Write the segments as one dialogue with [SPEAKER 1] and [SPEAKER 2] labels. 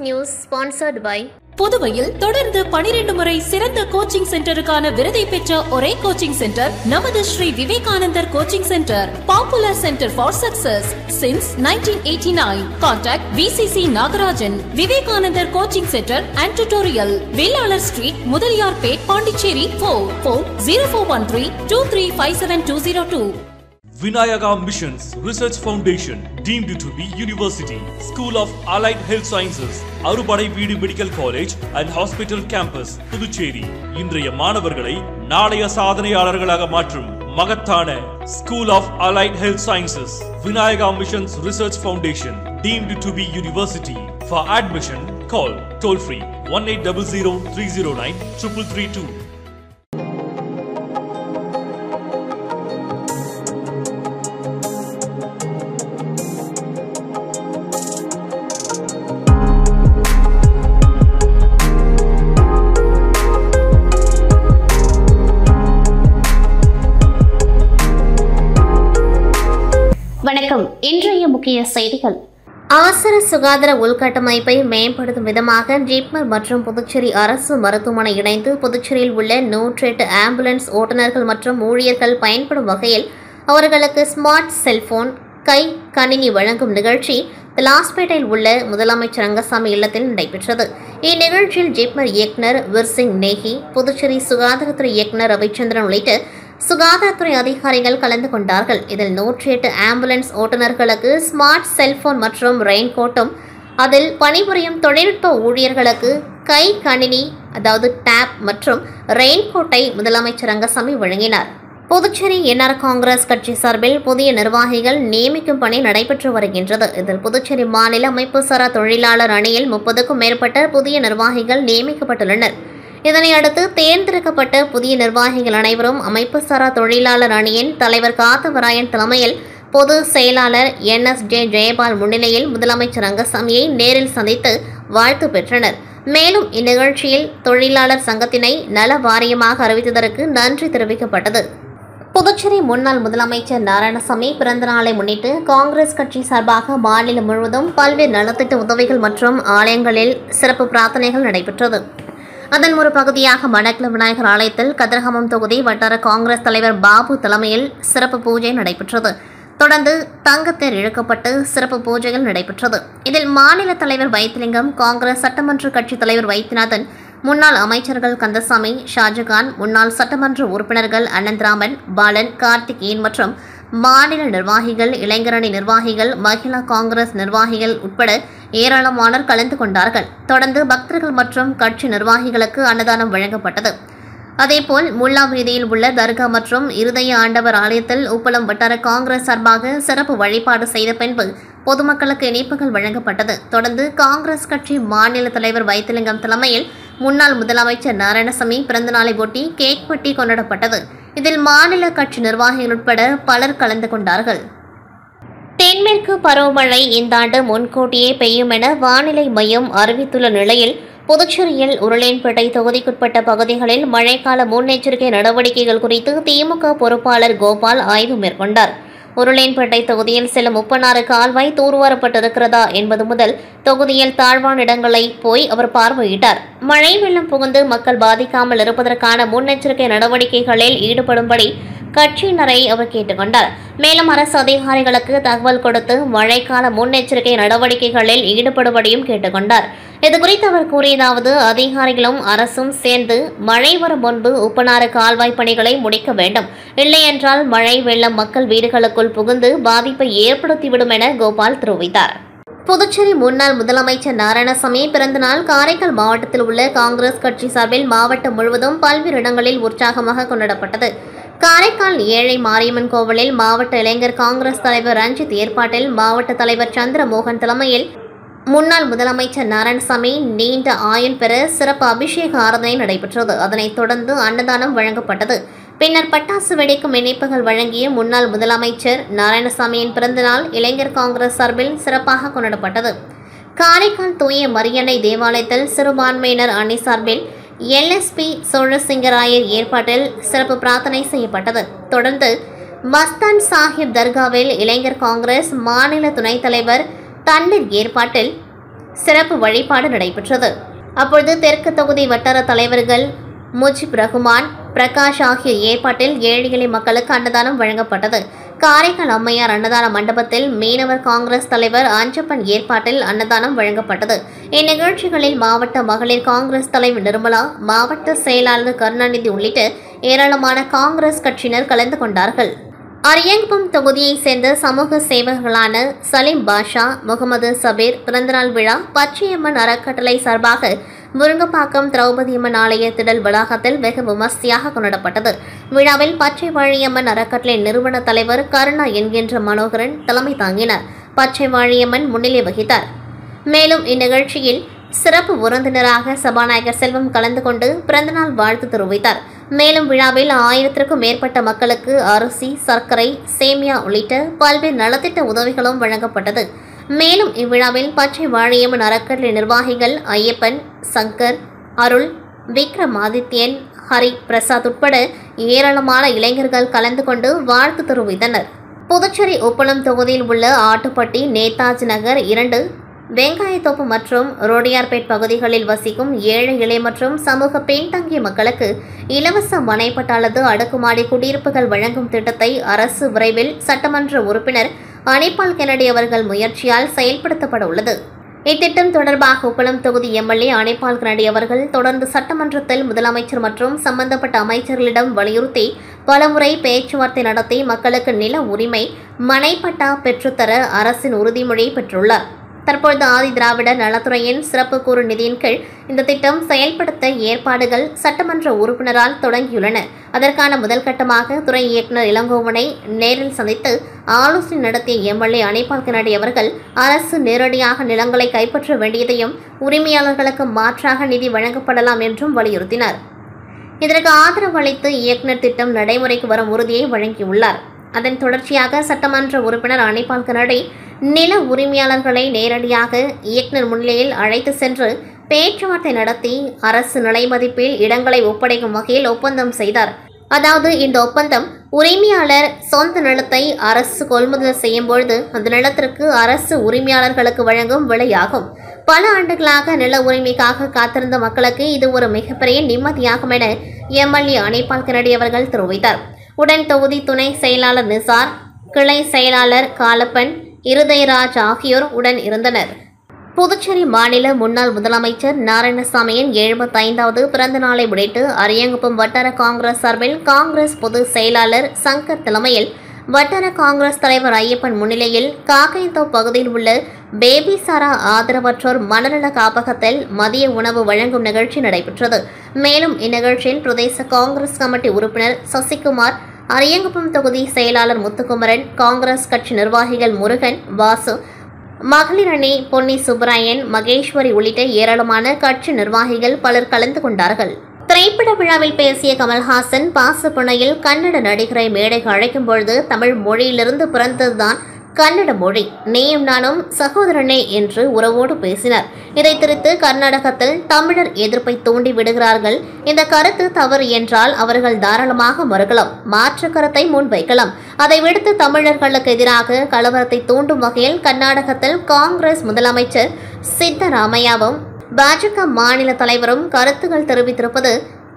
[SPEAKER 1] News sponsored by
[SPEAKER 2] புதுவையில் தொடர்ந்து 12 முறை சிறந்த கோச்சிங் சென்டருக்கான விருதை பெற்ற ஒரே கோச்சிங் சென்டர் நமது Shri Vivekanandar coaching centre. Popular centre for success since 1989. Contact VCC Nagarajan. Vivekanandar coaching centre and tutorial, Velalar street, Mudaliarpet, Pondicherry. Phone 04132357
[SPEAKER 3] Vinayaka Missions Research Foundation, deemed to be University, School of Allied Health Sciences, Arupadai Veedu Medical College and Hospital Campus, Puducherry. இன்றைய மாணவர்களை நாளைய சாதனையாளர்களாக மாற்றும் மகத்தான School of Allied Health Sciences, Vinayaka Missions Research Foundation, deemed to be University. For admission, call toll free 1800-309-3332.
[SPEAKER 1] வணக்கம். இன்றைய முக்கிய செய்திகள். அவசர சுகாதார உள்கட்டமைப்பை மேம்படுத்தும் விதமாக ஜிப்மர் மற்றும் புதுச்சேரி அரசு மருத்துவமனை இணைந்து புதுச்சேரியில் உள்ள 108 ஆம்புலன்ஸ் ஓட்டுநர்கள் மற்றும் ஊழியர்கள் பயன்படும் வகையில் அவர்களுக்கு ஸ்மார்ட் செல்போன், கை கணினி வழங்கும் நிகழ்ச்சி லாஸ்பேட்டையில் உள்ள முதலமைச்சர் ரங்கசாமி இல்லத்தில் நடைபெற்றது. இந்நிகழ்ச்சியில் ஜிப்மர் இயக்குநர் விர்சிங் நேகி, புதுச்சேரி சுகாதாரத்துறை இயக்குநர் ரவிச்சந்திரன் உள்ளிட்ட சுகாதாரத்துறை அதிகாரிகள் கலந்து கொண்டார்கள். இதில் 108 ஆம்புலன்ஸ் ஓட்டுநர்களுக்கு ஸ்மார்ட் செல்போன் மற்றும் ரெயின்கோட்டும், அதில் பணிபுரியும் தொழில்நுட்ப ஊழியர்களுக்கு கை கணினி அதாவது டேப் மற்றும் ரெயின்கோட்டை முதலமைச்சர் ரங்கசாமி வழங்கினார். புதுச்சேரி என்ஆர் காங்கிரஸ் கட்சி சார்பில் புதிய நிர்வாகிகள் நியமிக்கும் பணி நடைபெற்று வருகின்றது. இதில் புதுச்சேரி மாநில அமைப்புசாரா தொழிலாளர் அணியில் 30க்கும் மேற்பட்ட புதிய நிர்வாகிகள் நியமிக்கப்பட்டுள்ளனர். இதனையடுத்து தேர்ந்தெடுக்கப்பட்ட புதிய நிர்வாகிகள் அனைவரும் அமைப்புசாரா தொழிலாளர் அணியின் தலைவர் காத்தவராயன் தலைமையில் பொது செயலாளர் NSJ ஜெயபால் முன்னிலையில் முதலமைச்சர் ரங்கசாமியை நேரில் சந்தித்து வாழ்த்து பெற்றனர். மேலும் இந்நிகழ்ச்சியில் தொழிலாளர் சங்கத்தினை நல வாரியமாக அறிவித்ததற்கு நன்றி தெரிவிக்கப்பட்டது. புதுச்சேரி முன்னாள் முதலமைச்சர் நாராயணசாமி பிறந்த நாளை முன்னிட்டு காங்கிரஸ் கட்சி சார்பாக மாநிலம் முழுவதும் பல்வேறு நலத்திட்ட உதவிகள் மற்றும் ஆலயங்களில் சிறப்பு பிரார்த்தனைகள் நடைபெற்றது. அதன் ஒரு பகுதியாக மணக்குள விநாயகர் ஆலயத்தில் கதிர்காமம் தொகுதி வட்டார காங்கிரஸ் தலைவர் பாபு தலைமையில் சிறப்பு பூஜை நடைபெற்றது. தொடர்ந்து தங்கத்தேர் இழுக்கப்பட்டு சிறப்பு பூஜைகள் நடைபெற்றது. இதில் மாநில தலைவர் வைத்திலிங்கம், காங்கிரஸ் சட்டமன்ற கட்சித் தலைவர் வைத்தியநாதன், முன்னாள் அமைச்சர்கள் கந்தசாமி, ஷாஜகான், முன்னாள் சட்டமன்ற உறுப்பினர்கள் அனந்தராமன், பாலன், கார்த்திகேயன் மற்றும் மாநில நிர்வாகிகள், இளைஞரணி நிர்வாகிகள், மகிழா காங்கிரஸ் நிர்வாகிகள் உட்பட ஏராளமானோர் கலந்து கொண்டார்கள். தொடர்ந்து பக்தர்கள் மற்றும் கட்சி நிர்வாகிகளுக்கு அன்னதானம் வழங்கப்பட்டது. அதேபோல் முல்லா வீதியில் உள்ள தர்கா மற்றும் இருதய ஆண்டவர் ஆலயத்தில் உப்பளம் வட்டார காங்கிரஸ் சார்பாக சிறப்பு வழிபாடு செய்த பின்பு பொதுமக்களுக்கு இனிப்புகள் வழங்கப்பட்டது. தொடர்ந்து காங்கிரஸ் கட்சி மாநில தலைவர் வைத்திலிங்கம் தலைமையில் முன்னாள் முதலமைச்சர் நாராயணசாமி பிறந்தநாளை ஒட்டி கேக் வெட்டி கொண்டாடப்பட்டது. இதில் மாநில கட்சி நிர்வாகிகள் உட்பட பலர் கலந்து கொண்டார்கள். தென்மேற்கு பருவமழை இந்த ஆண்டு முன்கூட்டியே பெய்யும் என வானிலை மையம் அறிவித்துள்ள நிலையில் புதுச்சேரியில் உருளையன்பேட்டை தொகுதிக்குட்பட்ட பகுதிகளில் மழைக்கால முன்னெச்சரிக்கை நடவடிக்கைகள் குறித்து திமுக பொறுப்பாளர் கோபால் ஆய்வு மேற்கொண்டார். உருளையன்பேட்டை தொகுதியில் சில 36 கால்வாய் தூர்வாரப்பட்டிருக்கிறதா என்பது முதல் தொகுதியில் தாழ்வான இடங்களை போய் அவர் பார்வையிட்டார். மழை வெள்ளம் புகுந்து மக்கள் பாதிக்காமல் இருப்பதற்கான முன்னெச்சரிக்கை நடவடிக்கைகளில் ஈடுபடும்படி கட்சியினரை அவர் கேட்டுக்கொண்டார். மேலும் அரசு அதிகாரிகளுக்கு தகவல் கொடுத்து மழைக்கால முன்னெச்சரிக்கை நடவடிக்கைகளில் ஈடுபடும்படியும் கேட்டுக்கொண்டார். இதுகுறித்து அவர் கூறியதாவது, அதிகாரிகளும் அரசும் சேர்ந்து மழை வரும் முன்பு உப்பனாறு கால்வாய் பணிகளை முடிக்க வேண்டும். இல்லையென்றால் மழை வெள்ளம் மக்கள் வீடுகளுக்குள் புகுந்து பாதிப்பை ஏற்படுத்திவிடும் என கோபால் தெரிவித்தார். புதுச்சேரி முன்னாள் முதலமைச்சர் நாராயணசாமி பிறந்தநாள் காரைக்கால் மாவட்டத்தில் உள்ள காங்கிரஸ் கட்சி சார்பில் மாவட்டம் முழுவதும் பல்வேறு இடங்களில் உற்சாகமாக கொண்டாடப்பட்டது. காரைக்கால் ஏழை மாரியம்மன் கோவிலில் மாவட்ட இளைஞர் காங்கிரஸ் தலைவர் ரஞ்சித் ஏற்பாட்டில் மாவட்ட தலைவர் சந்திரமோகன் தலைமையில் முன்னாள் முதலமைச்சர் நாராயணசாமி நீண்ட ஆயுள் பெற சிறப்பு அபிஷேக ஆராதனை நடைபெற்றது. அதனைத் தொடர்ந்து அன்னதானம் வழங்கப்பட்டது. பின்னர் பட்டாசு வெடிக்கும் இனிப்புகள் வழங்கிய முன்னாள் முதலமைச்சர் நாராயணசாமியின் பிறந்தநாள் இளைஞர் காங்கிரஸ் சார்பில் சிறப்பாக கொண்டாடப்பட்டது. காரைக்கால் தூய மரியன்னை தேவாலயத்தில் சிறுபான்மையினர் அணி சார்பில் LSP சோழசிங்கராயர் ஏற்பாட்டில் சிறப்பு பிரார்த்தனை செய்யப்பட்டது. தொடர்ந்து மஸ்தான் சாஹிப் தர்காவில் இளைஞர் காங்கிரஸ் மாநில துணைத் தலைவர் தண்ணீர் ஏற்பாட்டில் சிறப்பு வழிபாடு நடைபெற்றது. அப்பொழுது தெற்கு தொகுதி வட்டார தலைவர்கள் முஜிப் ரகுமான், பிரகாஷ் ஆகியோர் ஏற்பாட்டில் ஏழை எளிய மக்களுக்கு அன்னதானம் வழங்கப்பட்டது. காரைக்கால் அம்மையார் அன்னதான மண்டபத்தில் மீனவர் காங்கிரஸ் தலைவர் அஞ்சப்பன் ஏற்பாட்டில் அன்னதானம் வழங்கப்பட்டது. இந்நிகழ்ச்சிகளில் மாவட்ட மகளிர் காங்கிரஸ் தலைவர் நிர்மலா, மாவட்ட செயலாளர் கருணாநிதி உள்ளிட்ட ஏராளமான காங்கிரஸ் கட்சியினர் கலந்து கொண்டார்கள். அரியங்குப்பம் தொகுதியைச் சேர்ந்த சமூக சேவகர்களான சலீம் பாஷா, முகமது சபீர் பிறந்தநாள் விழா பச்சையம்மன் அறக்கட்டளை சார்பாக முருங்கப்பாக்கம் திரௌபதியம்மன் ஆலய திடல் வளாகத்தில் வெகு விமர்சையாக கொண்டாடப்பட்டது. விழாவில் பச்சை வாழியம்மன் அறக்கட்டளை நிறுவன தலைவர் கருணா என்கின்ற மனோகரன் தலைமை தாங்கினார். பச்சை வாழியம்மன் முன்னிலை வகித்தார். மேலும் இந்நிகழ்ச்சியில் சிறப்பு விருந்தினராக சபாநாயகர் செல்வம் கலந்து கொண்டு பிறந்தநாள் வாழ்த்து தெரிவித்தார். மேலும் விழாவில் 1000க்கும் மேற்பட்ட மக்களுக்கு அரிசி, சர்க்கரை, சேமியா உள்ளிட்ட பல்வேறு நலத்திட்ட உதவிகளும் வழங்கப்பட்டது. மேலும் இவ்விழாவில் பச்சை வாழியம்மன் அறக்கட்டளை நிர்வாகிகள் ஐயப்பன், சங்கர், அருள், விக்ரமாதித்யன், ஹரி பிரசாத் உட்பட ஏராளமான இளைஞர்கள் கலந்து கொண்டு வாழ்த்து தெரிவித்தனர். புதுச்சேரி உப்பளம் தொகுதியில் உள்ள ஆட்டுப்பட்டி, நேதாஜி நகர் 2, வெங்காயத்தோப்பு மற்றும் ரோடியார்பேட் பகுதிகளில் வசிக்கும் ஏழை எளிய மற்றும் சமூக பின்தங்கிய மக்களுக்கு இலவச மனைப்பட்டா அல்லது அடுக்குமாடி குடியிருப்புகள் வழங்கும் திட்டத்தை அரசு விரைவில் சட்டமன்ற உறுப்பினர் அனிபால் கென்னடி அவர்கள் முயற்சியால் செயல்படுத்தப்பட உள்ளது. இத்திட்டம் தொடர்பாக உப்பளம் தொகுதி எம்எல்ஏ அனிபால் கென்னடி அவர்கள் தொடர்ந்து சட்டமன்றத்தில் முதலமைச்சர் மற்றும் சம்பந்தப்பட்ட அமைச்சர்களிடம் வலியுறுத்தி பலமுறை பேச்சுவார்த்தை நடத்தி மக்களுக்கு நில உரிமை மனைப்பட்டா பெற்றுத்தர அரசின் உறுதிமொழி பெற்றுள்ளார். தற்பொழுது ஆதி திராவிடர் நலத்துறையின் சிறப்பு கூறு நிதியின் கீழ் இந்த திட்டம் செயல்படுத்த ஏற்பாடுகள் சட்டமன்ற உறுப்பினரால் தொடங்கியுள்ளன. அதற்கான முதல் கட்டமாக துறை இயக்குநர் இளங்கோவனை நேரில் சந்தித்து ஆலோசனை நடத்திய எம்எல்ஏ அனிபால் கென்னடி அவர்கள் அரசு நேரடியாக நிலங்களை கைப்பற்ற வேண்டியதையும் உரிமையாளர்களுக்கு மாற்றாக நிதி வழங்கப்படலாம் என்றும் வலியுறுத்தினார். இதற்கு ஆதரவு அளித்து இயக்குநர் திட்டம் நடைமுறைக்கு வரும் உறுதியை வழங்கியுள்ளார். அதன் தொடர்ச்சியாக சட்டமன்ற உறுப்பினர் அனிபால் கென்னடி நில உரிமையாளர்களை நேரடியாக இயக்குநர் முன்னிலையில் அழைத்து சென்று பேச்சுவார்த்தை நடத்தி அரசு நிலைமதிப்பில் இடங்களை ஒப்படைக்கும் வகையில் ஒப்பந்தம் செய்தார். அதாவது இந்த ஒப்பந்தம் உரிமையாளர் சொந்த நிலத்தை அரசு கொள்முதல் செய்யும் பொழுது அந்த நிலத்திற்கு அரசு உரிமையாளர்களுக்கு வழங்கும் விலையாகும். பல ஆண்டுகளாக நில உரிமைக்காக காத்திருந்த மக்களுக்கு இது ஒரு மிகப்பெரிய நிம்மதியாகும் என எம்எல்ஏ அனிபால் கென்னடி அவர்கள் தெரிவித்தார். உடன் தொகுதி துணை செயலாளர் நிசார், கிளை செயலாளர் காலப்பன், இருதயராஜ் ஆகியோர் உடன் இருந்தனர். புதுச்சேரி மாநில முன்னாள் முதலமைச்சர் நாராயணசாமியின் 75வது பிறந்த நாளை முன்னிட்டு அரியங்குப்பம் வட்டார காங்கிரஸ் சார்பில் காங்கிரஸ் பொதுச் செயலாளர் சங்கர் தலைமையில் வட்டார காங்கிரஸ் தலைவர் ஐயப்பன் முன்னிலையில் காக்கைத்தோப் பகுதியில் உள்ள பேபி சாரா ஆதரவற்றோர் மனநல காப்பகத்தில் மதிய உணவு வழங்கும் நிகழ்ச்சி நடைபெற்றது. மேலும் இந்நிகழ்ச்சியில் பிரதேச காங்கிரஸ் கமிட்டி உறுப்பினர் சசிகுமார், அரியங்குப்பம் தொகுதி செயலாளர் முத்துக்குமரன், காங்கிரஸ் கட்சி நிர்வாகிகள் முருகன், வாசு, மகளிர் அணி பொன்னி சுப்பராயன், மகேஸ்வரி உள்ளிட்ட ஏராளமான கட்சி நிர்வாகிகள் பலர் கலந்து கொண்டார்கள். திரைப்பட விழாவில் பேசிய கமல்ஹாசன் பாசப்புணையில் கன்னட நடிகரை மேடைக்கு அழைக்கும் பொழுது தமிழ் மொழியிலிருந்து பிறந்ததுதான் கன்னட மொழி, நீயும் நானும் சகோதரனே என்று உறவோடு பேசினார். இதை திரித்து கர்நாடகத்தில் தமிழர் எதிர்ப்பை தூண்டி விடுகிறார்கள். இந்த கருத்து தவறு என்றால் அவர்கள் தாராளமாக மறுக்கலாம், மாற்று கருத்தை முன்வைக்கலாம். அதை விடுத்து தமிழர்களுக்கு எதிராக கலவரத்தை தூண்டும் வகையில் கர்நாடகத்தில் காங்கிரஸ் முதலமைச்சர் சித்தராமையாவும் பாஜக மாநில தலைவரும் கருத்துக்கள் தெரிவித்திருப்பது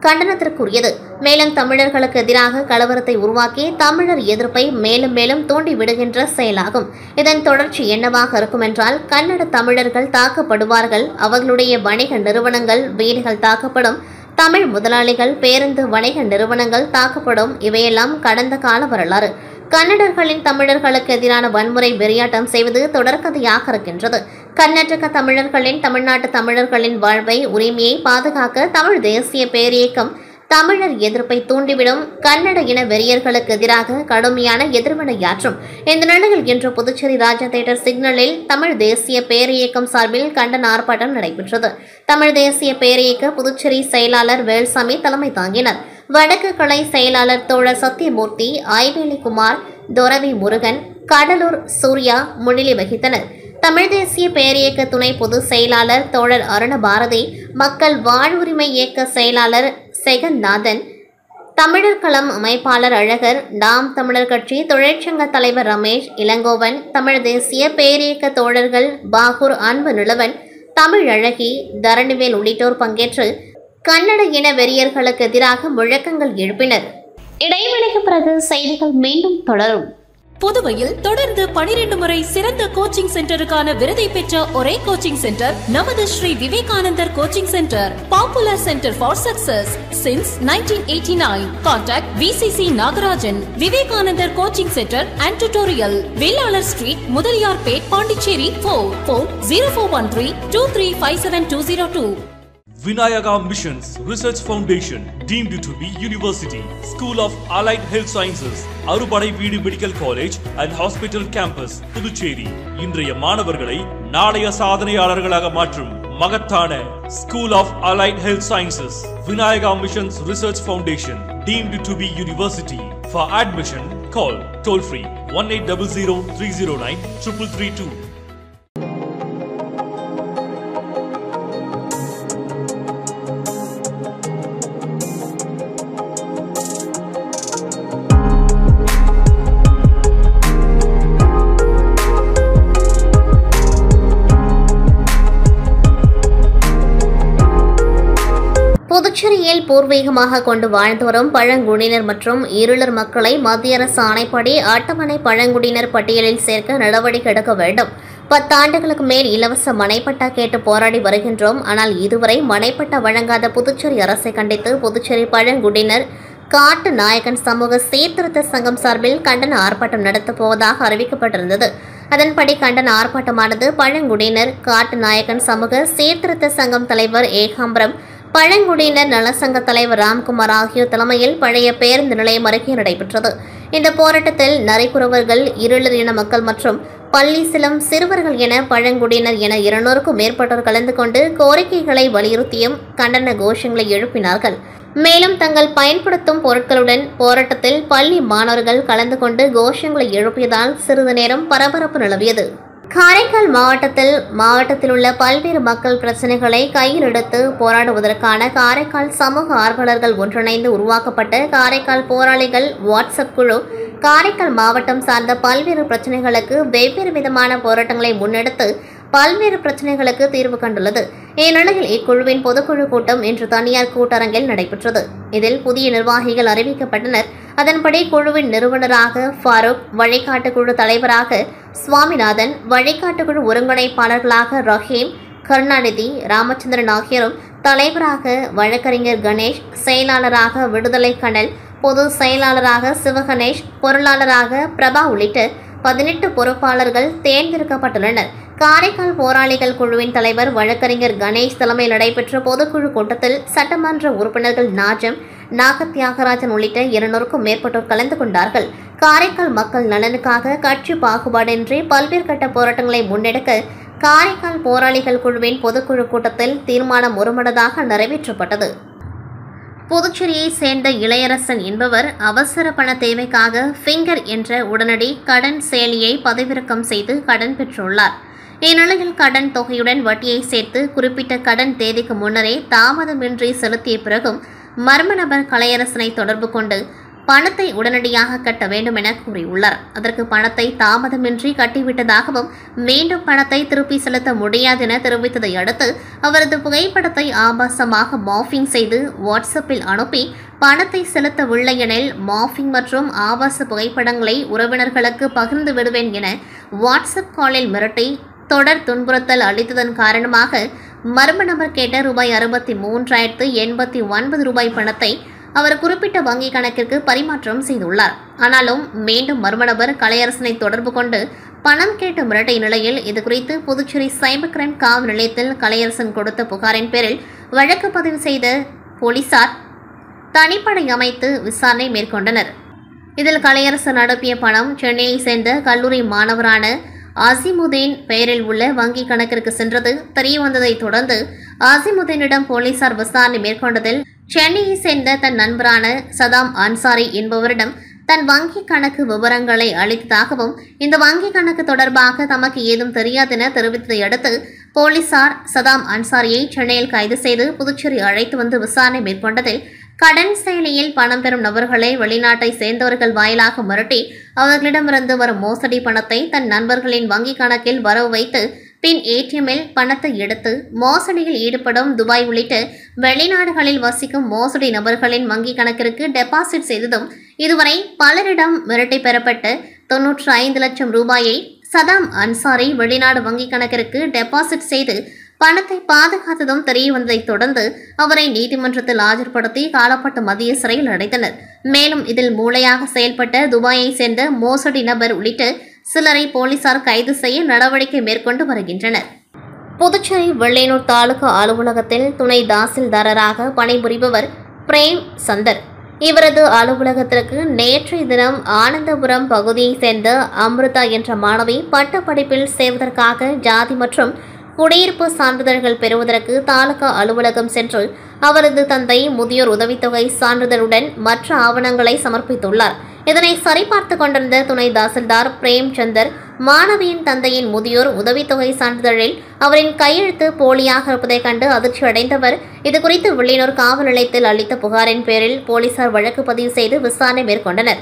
[SPEAKER 1] கண்டனத்திற்குரியது. மேலும் தமிழர்களுக்கு எதிராக கலவரத்தை உருவாக்கி தமிழர் எதிர்ப்பை மேலும் மேலும் தூண்டி விடுகின்ற செயலாகும். இதன் தொடர்ச்சி என்னவாக இருக்கும் என்றால் கன்னட தமிழர்கள் தாக்கப்படுவார்கள், அவர்களுடைய வணிக நிறுவனங்கள், வீடுகள் தாக்கப்படும், தமிழ் முதலாளிகள், பேருந்து வணிக நிறுவனங்கள் தாக்கப்படும். இவையெல்லாம் கடந்த கால வரலாறு. கன்னடர்களின் தமிழர்களுக்கு எதிரான வன்முறை வெறியாட்டம் செய்வது தொடர்கதையாக இருக்கின்றது. கர்நாடக தமிழர்களின், தமிழ்நாட்டு தமிழர்களின் வாழ்வை, உரிமையை பாதுகாக்க தமிழ் தேசிய பேரியக்கம் தமிழர் எதிர்ப்பை தூண்டிவிடும் கன்னட இன வெறியர்களுக்கு எதிராக கடுமையான எதிர்வினையாற்றும். இந்த நிலையில் இன்று புதுச்சேரி ராஜா தியேட்டர் சிக்னலில் தமிழ் தேசிய பேரியக்கம் சார்பில் கண்டன ஆர்ப்பாட்டம் நடைபெற்றது. தமிழ் தேசிய பேரியக்க புதுச்சேரி செயலாளர் வேல்சாமி தலைமை தாங்கினர். வடக்கு கிளை செயலாளர் தோழர் சத்தியமூர்த்தி, ஐவேலிகுமார், துறவி முருகன், கடலூர் சூர்யா முன்னிலை வகித்தனர். தமிழ் தேசிய பேரியக்க துணை பொதுச் செயலாளர் தோழர் அருணபாரதி, மக்கள் வாழ்வுரிமை இயக்க செயலாளர் செகந்நாதன், தமிழர் களம் அமைப்பாளர் அழகர், நாம் தமிழர் கட்சி தொழிற்சங்க தலைவர் ரமேஷ், இளங்கோவன், தமிழ் தேசிய பேரியக்க தோழர்கள் பாகூர் அன்பு நிலவன், தமிழழகி, தரணிவேல் உள்ளிட்டோர் பங்கேற்று கன்னட இன வெறியர்களுக்கு எதிராக முழக்கங்கள் எழுப்பினர். இடைவெளிக்கு பிறகு செய்திகள் மீண்டும் தொடரும்.
[SPEAKER 2] புதுவையில் தொடர்ந்து 12 முறை சிறந்த கோச்சிங் சென்டருக்கான விருதை பெற்ற ஒரே கோச்சிங் சென்டர் நமது Shri Vivekanandar coaching centre. Popular centre for success since 1989. Contact VCC Nagarajan. Vivekanandar coaching centre and tutorial, Velalar street, Mudaliarpet, Pondicherry. Phone 04132357
[SPEAKER 3] Vinayaka Missions Research Foundation, deemed to be University, School of Allied Health Sciences, அறுபடை வீடு medical college and hospital campus, Puducherry. இன்றைய மாணவர்களை நாளைய சாதனையாளர்களாக மாற்றும் மகத்தான School of Allied Health Sciences, Vinayaka Missions Research Foundation, deemed to be University. For admission, call toll free 1800-309-3332.
[SPEAKER 1] புதுச்சேரியில் பூர்வீகமாக கொண்டு வாழ்ந்து வரும் பழங்குடியினர் மற்றும் இருளர் மக்களை மத்திய அரசு ஆணைப்படி அட்டவணை பழங்குடியினர் பட்டியலில் சேர்க்க நடவடிக்கை எடுக்க வேண்டும். 10 ஆண்டுகளுக்கு மேல் இலவச மனைப்பட்டா கேட்டு போராடி வருகின்றோம். ஆனால் இதுவரை மனைப்பட்டா வழங்காத புதுச்சேரி அரசை கண்டித்து புதுச்சேரி பழங்குடியினர் காட்டு நாயக்கன் சமூக சீர்திருத்த சங்கம் சார்பில் கண்டன ஆர்ப்பாட்டம் நடத்தப் போவதாக அறிவிக்கப்பட்டிருந்தது. அதன்படி கண்டன ஆர்ப்பாட்டமானது பழங்குடியினர் காட்டு நாயக்கன் சமூக சீர்திருத்த சங்கம் தலைவர் ஏகாம்பரம், பழங்குடியினர் நலசங்க தலைவர் ராம்குமார் ஆகியோர் தலைமையில் பழைய பேருந்து நிலையம் அருகே நடைபெற்றது. இந்த போராட்டத்தில் நரிக்குறவர்கள், இருளர் இன மக்கள் மற்றும் பள்ளி சிலம் சிறுவர்கள் என பழங்குடியினர் என 200க்கும் மேற்பட்டோர் கலந்து கொண்டு கோரிக்கைகளை வலியுறுத்தியும் கண்டன கோஷங்களை எழுப்பினார்கள். மேலும் தங்கள் பயன்படுத்தும் பொருட்களுடன் போராட்டத்தில் பள்ளி மாணவர்கள் கலந்து கொண்டு கோஷங்களை எழுப்பியதால் சிறிது நேரம் பரபரப்பு நிலவியது. காரைக்கால் மாவட்டத்தில் உள்ள பல்வேறு மக்கள் பிரச்சினைகளை கையில் எடுத்து போராடுவதற்கான காரைக்கால் சமூக ஆர்வலர்கள் ஒன்றிணைந்து உருவாக்கப்பட்ட காரைக்கால் போராளிகள் வாட்ஸ்அப் குழு காரைக்கால் மாவட்டம் சார்ந்த பல்வேறு பிரச்சினைகளுக்கு வெவ்வேறு விதமான போராட்டங்களை முன்னெடுத்து பல்வேறு பிரச்சினைகளுக்கு தீர்வு கண்டுள்ளது. இந்நிலையில் இக்குழுவின் பொதுக்குழு கூட்டம் இன்று தனியார் கூட்டரங்கில் நடைபெற்றது. இதில் புதிய நிர்வாகிகள் அறிவிக்கப்பட்டனர். அதன்படி குழுவின் நிறுவனராக ஃபாரூக், வழிகாட்டு குழு தலைவராக சுவாமிநாதன், வழிகாட்டு குழு ஒருங்கிணைப்பாளர்களாக ரஹீம், கருணாநிதி, ராமச்சந்திரன் ஆகியோரும், தலைவராக வழக்கறிஞர் கணேஷ், செயலாளராக விடுதலை கனல், பொது செயலாளராக சிவகணேஷ், பொருளாளராக பிரபா உள்ளிட்ட 18 பொறுப்பாளர்கள் தேர்ந்தெடுக்கப்பட்டுள்ளனர். காரைக்கால் போராளிகள் குழுவின் தலைவர் வழக்கறிஞர் கணேஷ் தலைமையில் நடைபெற்ற பொதுக்குழு கூட்டத்தில் சட்டமன்ற உறுப்பினர்கள் நாஜம், நாகத்தியாகராஜன் உள்ளிட்ட 200க்கும் மேற்பட்டோர் கலந்து கொண்டார்கள். காரைக்கால் மக்கள் நலனுக்காக கட்சி பாகுபாடின்றி பல்வேறு கட்ட போராட்டங்களை முன்னெடுக்க காரைக்கால் போராளிகள் குழுவின் பொதுக்குழு கூட்டத்தில் தீர்மானம் ஒருமனதாக நிறைவேற்றப்பட்டது. புதுச்சேரியை சேர்ந்த இளையரசன் என்பவர் அவசர பண தேவைக்காக ஃபிங்கர் என்ற உடனடி கடன் செயலியை பதிவிறக்கம் செய்து கடன் பெற்றுள்ளார். இந்நிலையில் கடன் தொகையுடன் வட்டியை சேர்த்து குறிப்பிட்ட கடன் தேதிக்கு முன்னரே தாமதமின்றி செலுத்திய பிறகும் மர்ம நபர் கலையரசனை தொடர்பு கொண்டு பணத்தை உடனடியாக கட்ட வேண்டும் என கூறியுள்ளார். அதற்கு பணத்தை தாமதமின்றி கட்டிவிட்டதாகவும் மீண்டும் பணத்தை திருப்பி செலுத்த முடியாது என தெரிவித்ததை அடுத்து அவரது புகைப்படத்தை ஆபாசமாக மார்பிங் செய்து வாட்ஸ்அப்பில் அனுப்பி பணத்தை செலுத்தவில்லை எனில் மார்பிங் மற்றும் ஆபாச புகைப்படங்களை உறவினர்களுக்கு பகிர்ந்து விடுவேன் என வாட்ஸ்அப் காலில் மிரட்டி தொடர் துன்புறுத்தல் அளித்ததன் காரணமாக மர்ம நபர் கேட்ட ரூபாய் பணத்தை அவர் குறிப்பிட்ட வங்கி கணக்கிற்கு பரிமாற்றம் செய்துள்ளார். ஆனாலும் மீண்டும் மர்ம நபர் கலையரசனை தொடர்பு கொண்டு பணம் கேட்டு மிரட்டிய நிலையில் இதுகுறித்து புதுச்சேரி சைபர் கிரைம் காவல் நிலையத்தில் கலையரசன் கொடுத்த புகாரின் பேரில் வழக்கு பதிவு செய்த போலீசார் தனிப்படை அமைத்து விசாரணை மேற்கொண்டனர். இதில் கலையரசன் அனுப்பிய பணம் சென்னையை சேர்ந்த கல்லூரி மாணவரான அசிமுதீன் பெயரில் உள்ள வங்கி கணக்கிற்கு சென்றது தெரியவந்ததை தொடர்ந்து அசிமுதீனிடம் போலீசார் விசாரணை மேற்கொண்டதில் சென்னையை சேர்ந்த தன் நண்பரான சதாம் அன்சாரி என்பவரிடம் தன் வங்கி கணக்கு விவரங்களை அளித்ததாகவும் இந்த வங்கி கணக்கு தொடர்பாக தமக்கு ஏதும் தெரியாதென தெரிவித்ததை அடுத்து போலீசார் சதாம் அன்சாரியை சென்னையில் கைது செய்து புதுச்சேரி அழைத்து வந்து விசாரணை மேற்கொண்டதில் கடன் செயலியில் பணம் பெறும் நபர்களை வெளிநாட்டை சேர்ந்தவர்கள் வாயிலாக மிரட்டி அவர்களிடமிருந்து வரும் மோசடி பணத்தை தன் நண்பர்களின் வங்கி கணக்கில் வரவு வைத்து பின் ஏடிஎம்மில் பணத்தை எடுத்து மோசடியில் ஈடுபடும் துபாய் உள்ளிட்ட வெளிநாடுகளில் வசிக்கும் மோசடி நபர்களின் வங்கிக் கணக்கிற்கு டெபாசிட் செய்ததும் இதுவரை பலரிடம் மிரட்டி பெறப்பட்ட 95 லட்சம் ரூபாயை சதாம் அன்சாரி வெளிநாடு வங்கிக் கணக்கிற்கு டெபாசிட் செய்து பணத்தை பாதுகாத்ததும் தெரியவந்ததைத் தொடர்ந்து அவரை நீதிமன்றத்தில் ஆஜர்படுத்தி காலப்பட்டு மத்திய சிறையில் அடைத்தனர். மேலும் இதில் மூளையாக செயல்பட்ட துபாயை சேர்ந்த மோசடி நபர் உள்ளிட்ட சிலரை போலீசார் கைது செய்ய நடவடிக்கை மேற்கொண்டு வருகின்றனர். புதுச்சேரி வெள்ளையனூர் தாலுகா அலுவலகத்தில் துணை தாசில்தாரராக பணிபுரிபவர் பிரேம் சந்தர். இவரது அலுவலகத்திற்கு நேற்றைய தினம் ஆனந்தபுரம் பகுதியைச் சேர்ந்த அம்ருதா என்ற மாணவி பட்டப்படிப்பில் சேர்வதற்காக ஜாதி மற்றும் குடியிருப்பு சான்றிதழ்கள் பெறுவதற்கு தாலுகா அலுவலகம் சென்று அவரது தந்தை முதியோர் உதவித்தொகை சான்றிதழுடன் மற்ற ஆவணங்களை சமர்ப்பித்துள்ளார். இதனை சரிபார்த்து கொண்டிருந்த துணை தாசில்தார் பிரேம் சந்தர் மாணவியின் தந்தையின் முதியோர் உதவித்தொகை சான்றிதழில் அவரின் கையெழுத்து போலியாக இருப்பதைக் கண்டு அதிர்ச்சி அடைந்தவர் இதுகுறித்து வெள்ளையனூர் காவல் நிலையத்தில் அளித்த புகாரின் பேரில் போலீசார் வழக்கு பதிவு செய்து விசாரணை மேற்கொண்டனர்.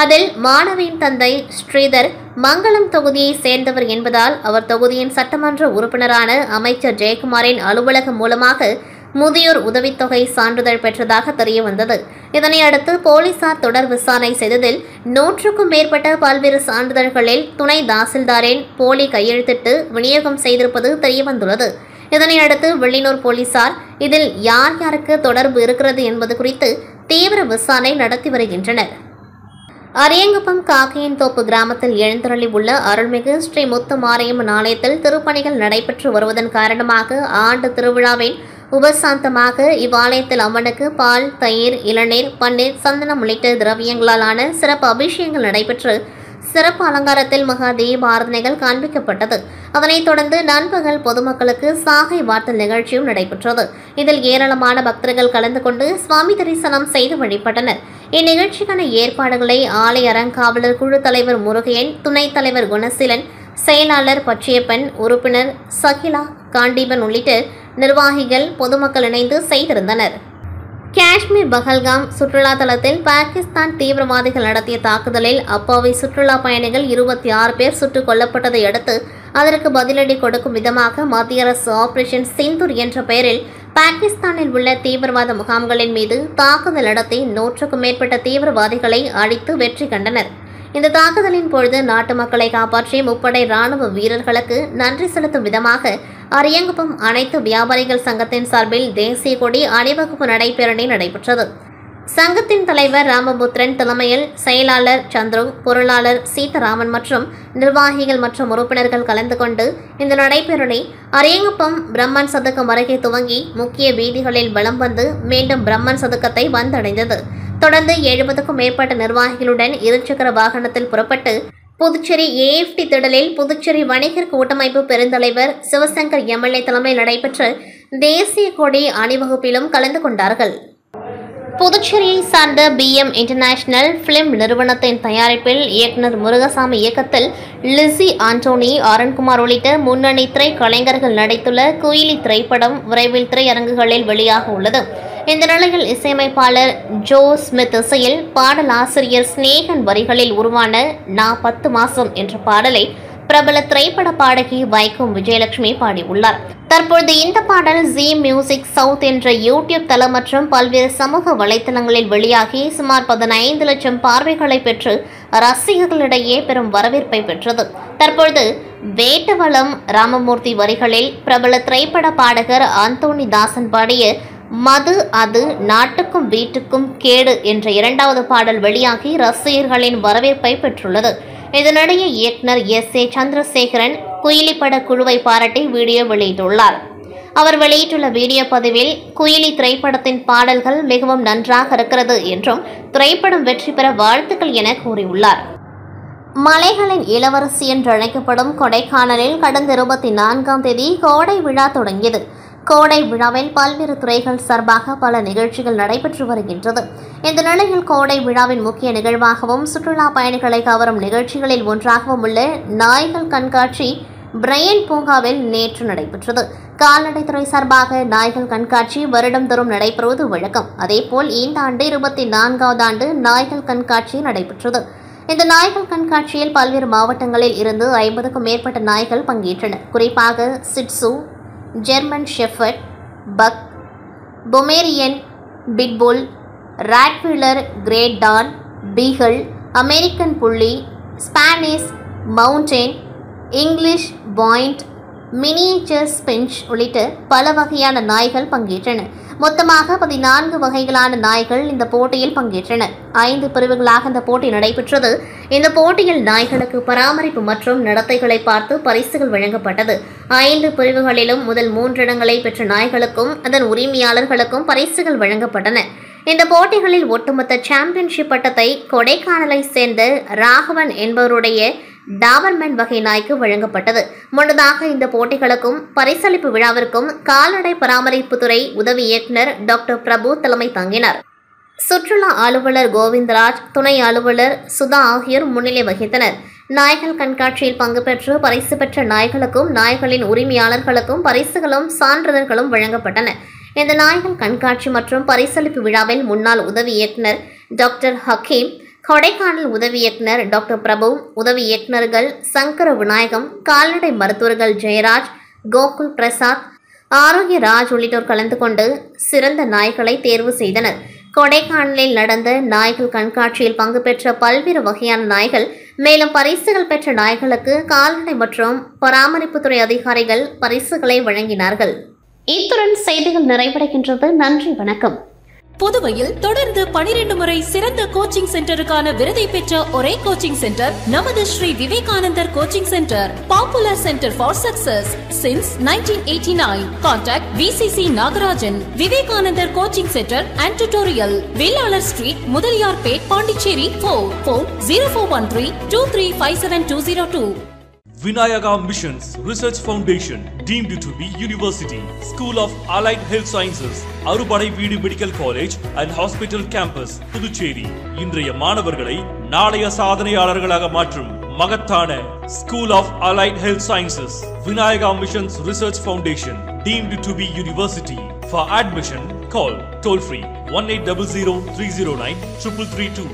[SPEAKER 1] அதில் மாணவியின் தந்தை ஸ்ரீதர் மங்களம் தொகுதியை சேர்ந்தவர் என்பதால் அவர் தொகுதியின் சட்டமன்ற உறுப்பினரான அமைச்சர் ஜெயக்குமாரின் அலுவலகம் மூலமாக முதியோர் உதவித்தொகை சான்றிதழ் பெற்றதாக தெரியவந்தது. இதனையடுத்து போலீசார் தொடர் விசாரணை செய்ததில் 100க்கும் மேற்பட்ட பல்வேறு சான்றிதழ்களில் துணை தாசில்தாரின் போலி கையெழுத்திட்டு விநியோகம் செய்திருப்பது தெரியவந்துள்ளது. இதனையடுத்து வெள்ளையனூர் போலீசார் இதில் யார் யாருக்கு தொடர்பு இருக்கிறது என்பது குறித்து தீவிர விசாரணை நடத்தி வருகின்றனர். அரியங்குப்பம் காக்கையன்தோப்பு கிராமத்தில் எழுந்தருளி உள்ள அருள்மிகு ஸ்ரீ முத்து மாரியம்மன் ஆலயத்தில் திருப்பணிகள் நடைபெற்று வருவதன் காரணமாக ஆண்டு திருவிழாவின் உபசாந்தமாக இவ்வாலயத்தில் அம்மனுக்கு பால், தயிர், இளநீர், பன்னீர், சந்தனம் உள்ளிட்ட திரவியங்களாலான சிறப்பு அபிஷேகங்கள் நடைபெற்று சிறப்பு அலங்காரத்தில் மகா தீபாராதனைகள் காண்பிக்கப்பட்டது. அதனைத் தொடர்ந்து நண்பகல் பொதுமக்களுக்கு சாகை வார்த்தல் நிகழ்ச்சியும் நடைபெற்றது. இதில் ஏராளமான பக்தர்கள் கலந்து கொண்டு சுவாமி தரிசனம் செய்து வழிபட்டனர். இந்நிகழ்ச்சிக்கான ஏற்பாடுகளை ஆலய அறங்காவலர் குழு தலைவர் முருகையன், துணைத் தலைவர் குணசீலன், செயலாளர் பச்சையப்பன், உறுப்பினர் சகிலா காண்டீபன் உள்ளிட்ட நிர்வாகிகள் பொதுமக்கள் இணைந்து செய்திருந்தனர். காஷ்மீர் பஹல்காம் சுற்றுலா தலத்தில் பாகிஸ்தான் தீவிரவாதிகள் நடத்திய தாக்குதலில் அப்பாவி சுற்றுலா பயணிகள் 26 பேர் சுட்டுக் கொல்லப்பட்டதை அடுத்து அதற்கு பதிலடி கொடுக்கும் விதமாக மத்திய அரசு ஆபரேஷன் சிந்தூர் என்ற பெயரில் பாகிஸ்தானில் உள்ள தீவிரவாத முகாம்களின் மீது தாக்குதல் நடத்தி 100க்கும் மேற்பட்ட தீவிரவாதிகளை அழித்து வெற்றி கண்டனர். இந்த தாக்குதலின் பொழுது நாட்டு மக்களை காப்பாற்றிய முப்படை ராணுவ வீரர்களுக்கு நன்றி செலுத்தும் விதமாக அரியங்குப்பம் அனைத்து வியாபாரிகள் சங்கத்தின் சார்பில் தேசிய கொடி அணிவகுப்பு நடைபெறணி நடைபெற்றது. சங்கத்தின் தலைவர் ராமபுத்திரன் தலைமையில் செயலாளர் சந்துரு, பொருளாளர் சீதாராமன் மற்றும் நிர்வாகிகள் மற்றும் உறுப்பினர்கள் கலந்து கொண்டு இந்த நடைபெறணி அரியங்குப்பம் பிரம்மன் சதுக்கம் அருகே துவங்கி முக்கிய வீதிகளில் வலம் வந்து மீண்டும் பிரம்மன் சதுக்கத்தை வந்தடைந்தது. தொடர்ந்து 70க்கும் மேற்பட்ட நிர்வாகிகளுடன் இருசக்கர வாகனத்தில் புறப்பட்டு புதுச்சேரி ஏஎஃப்டி திடலில் புதுச்சேரி வணிகர் கூட்டமைப்பு பெருந்தலைவர் சிவசங்கர் எம்எல்ஏ தலைமையில் நடைபெற்ற தேசிய கொடி அணிவகுப்பிலும் கலந்து கொண்டார்கள். புதுச்சேரியை சார்ந்த BM இன்டர்நேஷனல் பிலிம் நிறுவனத்தின் தயாரிப்பில் இயக்குநர் முருகசாமி இயக்கத்தில் லிசி ஆண்டோனி, அருண்குமார் உள்ளிட்ட முன்னணி திரைக்கலைஞர்கள் நடித்துள்ள குயிலி திரைப்படம் விரைவில் திரையரங்குகளில் வெளியாக உள்ளது. இந்த நிலையில் இசையமைப்பாளர் ஜோ ஸ்மித் இசையில் பாடலாசிரியர் ஸ்நேகன் வரிகளில் உருவான நான் 10 மாசம் என்ற பாடலை பிரபல திரைப்பட பாடகி வைக்கம் விஜயலட்சுமி பாடியுள்ளார். தற்பொழுது இந்த பாடல் ஜி மியூசிக் சவுத் என்ற யூடியூப் தளம் மற்றும் பல்வேறு சமூக வலைதளங்களில் வெளியாகி சுமார் 15 லட்சம் பார்வைகளை பெற்று ரசிகர்களிடையே பெரும் வரவேற்பை பெற்றது. தற்பொழுது வேட்டவளம் ராமமூர்த்தி வரிகளில் பிரபல திரைப்பட பாடகர் அந்தோனி தாசன் பாடிய மது அது நாட்டுக்கும் வீட்டுக்கும் கேடு என்ற 2வது பாடல் வெளியாகி ரசிகர்களின் வரவேற்பை பெற்றுள்ளது. இதனிடையே இயக்குனர் SA சந்திரசேகரன் குயிலி பட குழுவை பாராட்டி வீடியோ வெளியிட்டுள்ளார். அவர் வெளியிட்டுள்ள வீடியோ பதிவில் குயிலி திரைப்படத்தின் பாடல்கள் மிகவும் நன்றாக இருக்கிறது என்றும் திரைப்படம் வெற்றி பெற வாழ்த்துக்கள் என கூறியுள்ளார். மலைகளின் இளவரசி என்று அழைக்கப்படும் கொடைக்கானலில் கடந்த 24ஆம் தேதி கோடை விழா தொடங்கியது. கோடை விழாவில் பல்வேறு துறைகள் சார்பாக பல நிகழ்ச்சிகள் நடைபெற்று வருகின்றது. இந்த நிலையில் கோடை விழாவின் முக்கிய நிகழ்வாகவும் சுற்றுலா பயணிகளை கவரும் நிகழ்ச்சிகளில் ஒன்றாகவும் உள்ள நாய்கள் கண்காட்சி பிரையன் பூங்காவில் நேற்று நடைபெற்றது. கால்நடைத்துறை சார்பாக நாய்கள் கண்காட்சி வருடந்தோறும் நடைபெறுவது வழக்கம். அதேபோல் இந்த ஆண்டு 24வது ஆண்டு நாய்கள் கண்காட்சி நடைபெற்றது. இந்த நாய்கள் கண்காட்சியில் பல்வேறு மாவட்டங்களில் இருந்து 50க்கும் மேற்பட்ட நாய்கள் பங்கேற்றன. குறிப்பாக shih tzu, German shepherd, pug, Pomeranian, pitbull, rottweiler, Great Dane, beagle, American bully, Spanish mountain, English point, miniature ஸ்பின்ச் உள்ளிட்ட பல வகையான நாய்கள் பங்கேற்றன. மொத்தமாக 14 வகைகளான நாய்கள் இந்த போட்டியில் பங்கேற்றன. 5 பிரிவுகளாக இந்த போட்டி நடைபெற்றது. இந்த போட்டியில் நாய்களுக்கு பராமரிப்பு மற்றும் நடத்தைகளை பார்த்து பரிசுகள் வழங்கப்பட்டது. 5 பிரிவுகளிலும் முதல் 3 இடங்களை பெற்ற நாய்களுக்கும் அதன் உரிமையாளர்களுக்கும் பரிசுகள் வழங்கப்பட்டன. இந்த போட்டிகளில் ஒட்டுமொத்த சாம்பியன்ஷிப் பட்டத்தை கொடைக்கானலை சேர்ந்த ராகவன் என்பவருடைய டாபர்மேன் வகை நாய்க்கு வழங்கப்பட்டது. முன்னதாக இந்த போட்டிகளுக்கும் பரிசளிப்பு விழாவிற்கும் கால்நடை பராமரிப்புத்துறை உதவி இயக்குநர் டாக்டர் பிரபு தலைமை தாங்கினார். சுற்றுலா அலுவலர் கோவிந்தராஜ், துணை அலுவலர் சுதா ஆகியோர் முன்னிலை வகித்தனர். நாய்கள் கண்காட்சியில் பங்கு பெற்று பரிசு பெற்ற நாய்களுக்கும் நாய்களின் உரிமையாளர்களுக்கும் பரிசுகளும் சான்றிதழ்களும் வழங்கப்பட்டன. இந்த நாய்கள் கண்காட்சி மற்றும் பரிசளிப்பு விழாவில் முன்னாள் உதவி இயக்குநர் டாக்டர் ஹக்கீம், கொடைக்கானல் உதவி இயக்குநர் டாக்டர் பிரபு, உதவி இயக்குநர்கள் சங்கர விநாயகம், கால்நடை மருத்துவர்கள் ஜெயராஜ், கோகுல் பிரசாத், ஆரோக்கியராஜ் உள்ளிட்டோர் கலந்து கொண்டு சிறந்த நாய்களை தேர்வு செய்தனர். கொடைக்கானலில் நடந்த நாய்கள் கண்காட்சியில் பங்கு பெற்ற பல்வேறு வகையான நாய்கள், மேலும் பரிசுகள் பெற்ற நாய்களுக்கு கால்நடை மற்றும் பராமரிப்புத்துறை அதிகாரிகள் பரிசுகளை வழங்கினார்கள். இத்துடன் செய்திகள் நிறைவடைகின்றது. நன்றி, வணக்கம்.
[SPEAKER 2] புதுவையில் தொடர்ந்து 12 முறை சிறந்த கோச்சிங் சென்டருக்கான விருதை பெற்ற ஒரே கோச்சிங் சென்டர் நமது Shri Vivekanandar coaching centre. Popular centre for success since 1989. Contact VCC Nagarajan. Vivekanandar coaching centre and tutorial, Velalar street, Mudaliarpet, Pondicherry. Phone 0413-2357-202.
[SPEAKER 3] Vinayaka Missions Research Foundation, deemed to be University, School of Allied Health Sciences, அறுபடை வீடு medical college and hospital campus, Puducherry. இன்றைய மாணவர்களை நாளைய சாதனையாளர்களாக மாற்றும் மகத்தான School of Allied Health Sciences, Vinayaka Missions Research Foundation, deemed to be University. For admission, call toll free 1800 309 3332.